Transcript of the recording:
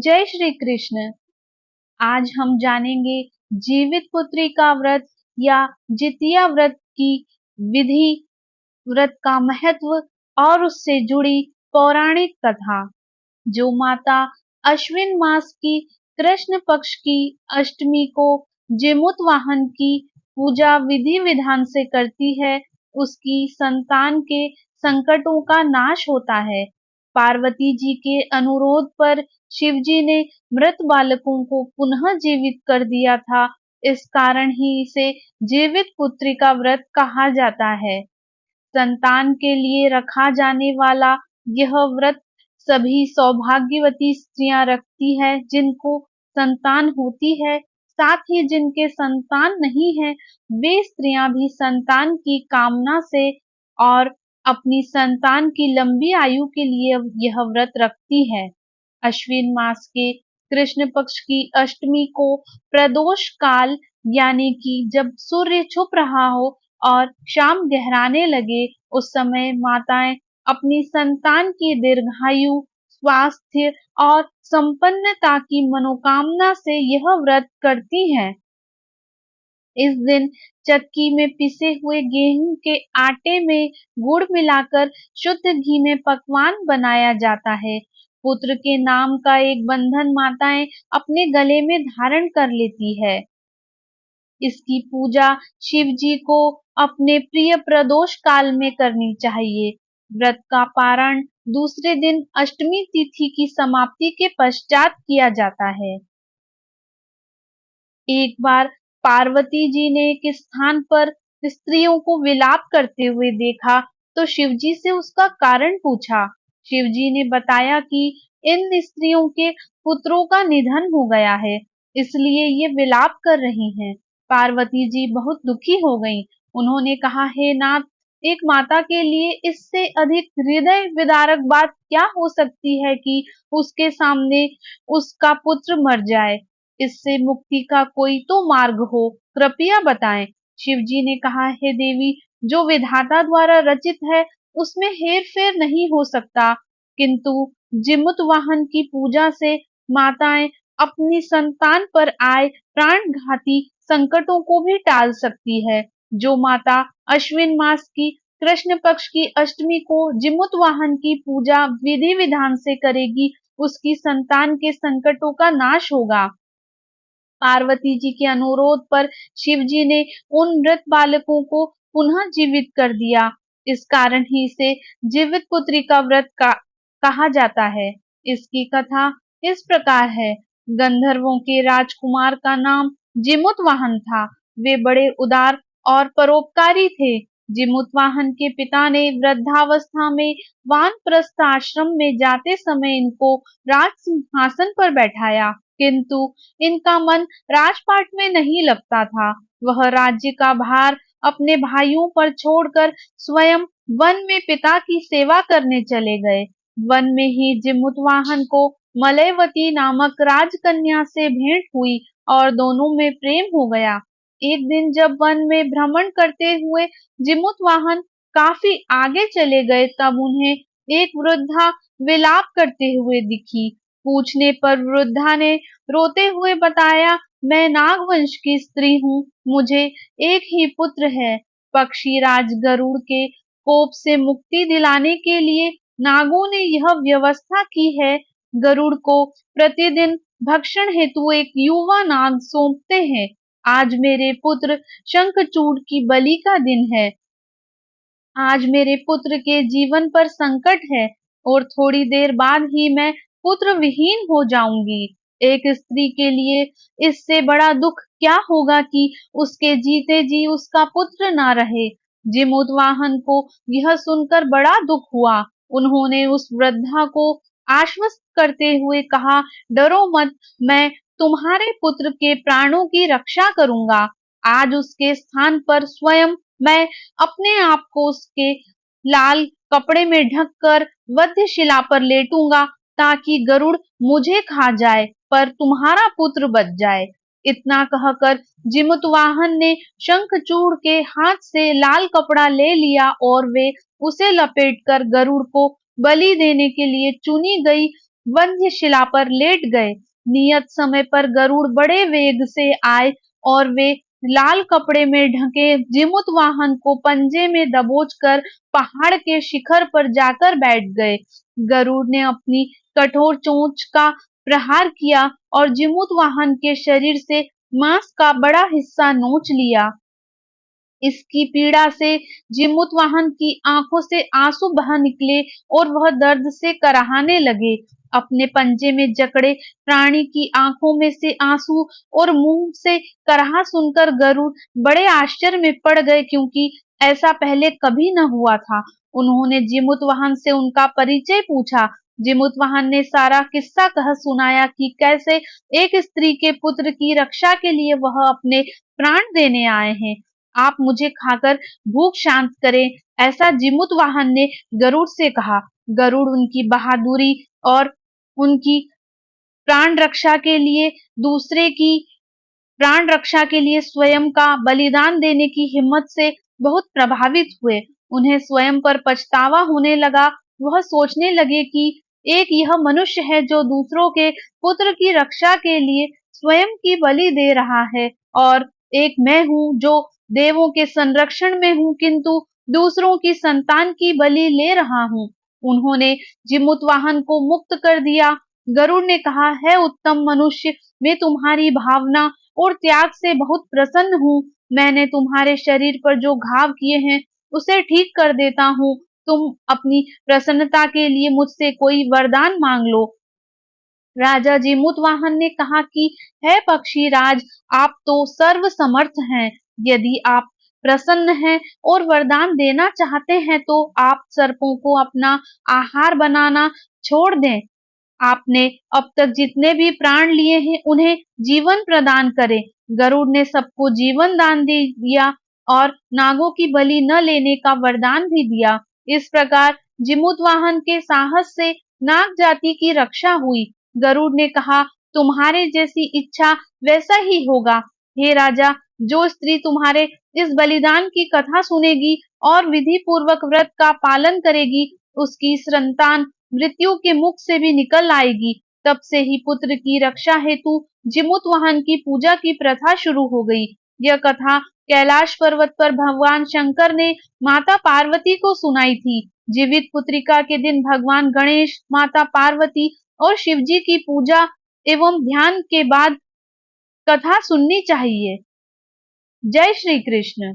जय श्री कृष्ण। आज हम जानेंगे जीवित पुत्री का व्रत या जितिया व्रत की विधि, व्रत का महत्व और उससे जुड़ी पौराणिक कथा। जो माता अश्विन मास की कृष्ण पक्ष की अष्टमी को जीमूतवाहन की पूजा विधि विधान से करती है, उसकी संतान के संकटों का नाश होता है। पार्वती जी के अनुरोध पर शिव जी ने मृत बालकों को पुनः जीवित कर दिया था। इस कारण ही इसे जीवित पुत्री का व्रत कहा जाता है। संतान के लिए रखा जाने वाला यह व्रत सभी सौभाग्यवती स्त्रियां रखती है जिनको संतान होती है। साथ ही जिनके संतान नहीं है, वे स्त्रियां भी संतान की कामना से और अपनी संतान की लंबी आयु के लिए यह व्रत रखती है। अश्विन मास के कृष्ण पक्ष की अष्टमी को प्रदोष काल यानी कि जब सूर्य छुप रहा हो और शाम गहराने लगे, उस समय माताएं अपनी संतान की दीर्घायु, स्वास्थ्य और संपन्नता की मनोकामना से यह व्रत करती हैं। इस दिन चक्की में पिसे हुए गेहूं के आटे में गुड़ मिलाकर शुद्ध घी में पकवान बनाया जाता है। पुत्र के नाम का एक बंधन माताएं अपने गले में धारण कर लेती है। इसकी पूजा शिव जी को अपने प्रिय प्रदोष काल में करनी चाहिए। व्रत का पारण दूसरे दिन अष्टमी तिथि की समाप्ति के पश्चात किया जाता है। एक बार पार्वती जी ने एक स्थान पर स्त्रियों को विलाप करते हुए देखा, तो शिव जी से उसका कारण पूछा। शिव जी ने बताया कि इन स्त्रियों के पुत्रों का निधन हो गया है, इसलिए ये विलाप कर रही हैं। पार्वती जी बहुत दुखी हो गईं। उन्होंने कहा, हे नाथ, एक माता के लिए इससे अधिक हृदय विदारक बात क्या हो सकती है कि उसके सामने उसका पुत्र मर जाए। इससे मुक्ति का कोई तो मार्ग हो, कृपया बताएं। शिव जी ने कहा, हे देवी, जो विधाता द्वारा रचित है उसमें हेर फेर नहीं हो सकता, किंतु जीमूतवाहन की पूजा से माताएं अपनी संतान पर आए प्राणघाती संकटों को भी टाल सकती है। जो माता अश्विन मास की कृष्ण पक्ष की अष्टमी को जीमूतवाहन की पूजा विधि विधान से करेगी, उसकी संतान के संकटों का नाश होगा। पार्वती जी के अनुरोध पर शिव जी ने उन मृत बालकों को पुनः जीवित कर दिया। इस कारण ही इसे जीवित पुत्री का व्रत कहा जाता है। इसकी कथा इस प्रकार है। गंधर्वों के राजकुमार का नाम जीमूतवाहन था। वे बड़े उदार और परोपकारी थे। जीमूतवाहन के पिता ने वृद्धावस्था में वानप्रस्थ आश्रम में जाते समय इनको राज सिंहासन पर बैठाया, किंतु इनका मन राजपाट में नहीं लगता था। वह राज्य का भार अपने भाइयों पर छोड़कर स्वयं वन में पिता की सेवा करने चले गए। वन में ही जीमूतवाहन को मलयवती नामक राजकन्या से भेंट हुई और दोनों में प्रेम हो गया। एक दिन जब वन में भ्रमण करते हुए जीमूतवाहन काफी आगे चले गए, तब उन्हें एक वृद्धा विलाप करते हुए दिखी। पूछने पर वृद्धा ने रोते हुए बताया, मैं नागवंश की स्त्री हूँ, मुझे एक ही पुत्र है। पक्षीराज गरुड़ के कोप से मुक्ति दिलाने के लिए नागों ने यह व्यवस्था की है। गरुड़ को प्रतिदिन भक्षण हेतु एक युवा नाग सौंपते हैं। आज मेरे पुत्र शंखचूड़ की बलि का दिन है। आज मेरे पुत्र के जीवन पर संकट है और थोड़ी देर बाद ही मैं पुत्र विहीन हो जाऊंगी। एक स्त्री के लिए इससे बड़ा दुख क्या होगा कि उसके जीते जी उसका पुत्र ना रहे। जीमूतवाहन को यह सुनकर बड़ा दुख हुआ। उन्होंने उस वृद्धा को आश्वस्त करते हुए कहा, डरो मत, मैं तुम्हारे पुत्र के प्राणों की रक्षा करूंगा। आज उसके स्थान पर स्वयं मैं अपने आप को उसके लाल कपड़े में ढककर वध्यशिला पर लेटूंगा, ताकि गरुड़ मुझे खा जाए पर तुम्हारा पुत्र बच जाए। इतना कहकर जीमूतवाहन ने शंखचूड़ के हाथ से लाल कपड़ा ले लिया और वे उसे लपेटकर गरुड़ को बलि देने के लिए चुनी गई वंध्य शिला पर लेट गए। नियत समय पर गरुड़ बड़े वेग से आए और वे लाल कपड़े में ढके जिमुतवाहन को पंजे में दबोचकर पहाड़ के शिखर पर जाकर बैठ गए। गरुड़ ने अपनी कठोर चोंच का प्रहार किया और जिमुतवाहन के शरीर से मांस का बड़ा हिस्सा नोच लिया। इसकी पीड़ा से जिमुतवाहन की आंखों से आंसू बह निकले और वह दर्द से कराहने लगे। अपने पंजे में जकड़े प्राणी की आंखों में से आंसू और मुंह से कराह सुनकर गरुड़ बड़े आश्चर्य में पड़ गए, क्योंकि ऐसा पहले कभी न हुआ था। उन्होंने जिमुतवाहन से उनका परिचय पूछा। जिमुतवाहन ने सारा किस्सा कह सुनाया कि कैसे एक स्त्री के पुत्र की रक्षा के लिए वह अपने प्राण देने आए हैं। आप मुझे खाकर भूख शांत करें, ऐसा जिमुतवाहन ने गरुड़ से कहा। गरुड़ उनकी बहादुरी और उनकी प्राण रक्षा के लिए दूसरे की प्राण रक्षा के लिए स्वयं का बलिदान देने की हिम्मत से बहुत प्रभावित हुए। उन्हें स्वयं पर पछतावा होने लगा। वह सोचने लगे कि एक यह मनुष्य है जो दूसरों के पुत्र की रक्षा के लिए स्वयं की बलि दे रहा है, और एक मैं हूँ जो देवों के संरक्षण में हूँ किंतु दूसरों की संतान की बलि ले रहा हूँ। उन्होंने जिमुतवाहन को मुक्त कर दिया। गरुड़ ने कहा, है उत्तम मनुष्य, मैं तुम्हारी भावना और त्याग से बहुत प्रसन्न हूँ। मैंने तुम्हारे शरीर पर जो घाव किए हैं उसे ठीक कर देता हूँ। तुम अपनी प्रसन्नता के लिए मुझसे कोई वरदान मांग लो। राजा जिमुतवाहन ने कहा कि है पक्षीराज, आप तो सर्व समर्थ हैं। यदि आप प्रसन्न हैं और वरदान देना चाहते हैं तो आप सर्पों को अपना आहार बनाना छोड़ दें। आपने अब तक जितने भी प्राण लिए हैं उन्हें जीवन प्रदान करें। गरुड़ ने सबको जीवन दान दे दिया और नागों की बलि न लेने का वरदान भी दिया। इस प्रकार जिमुतवाहन के साहस से नाग जाति की रक्षा हुई। गरुड़ ने कहा, तुम्हारे जैसी इच्छा वैसा ही होगा। हे राजा, जो स्त्री तुम्हारे इस बलिदान की कथा सुनेगी और विधि पूर्वक व्रत का पालन करेगी, उसकी संतान मृत्यु के मुख से भी निकल आएगी। तब से ही पुत्र की रक्षा हेतु जिमुतवाहन की पूजा की प्रथा शुरू हो गई। यह कथा कैलाश पर्वत पर भगवान शंकर ने माता पार्वती को सुनाई थी। जीवित पुत्रिका के दिन भगवान गणेश, माता पार्वती और शिव जी की पूजा एवं ध्यान के बाद कथा सुननी चाहिए। जय श्री कृष्ण।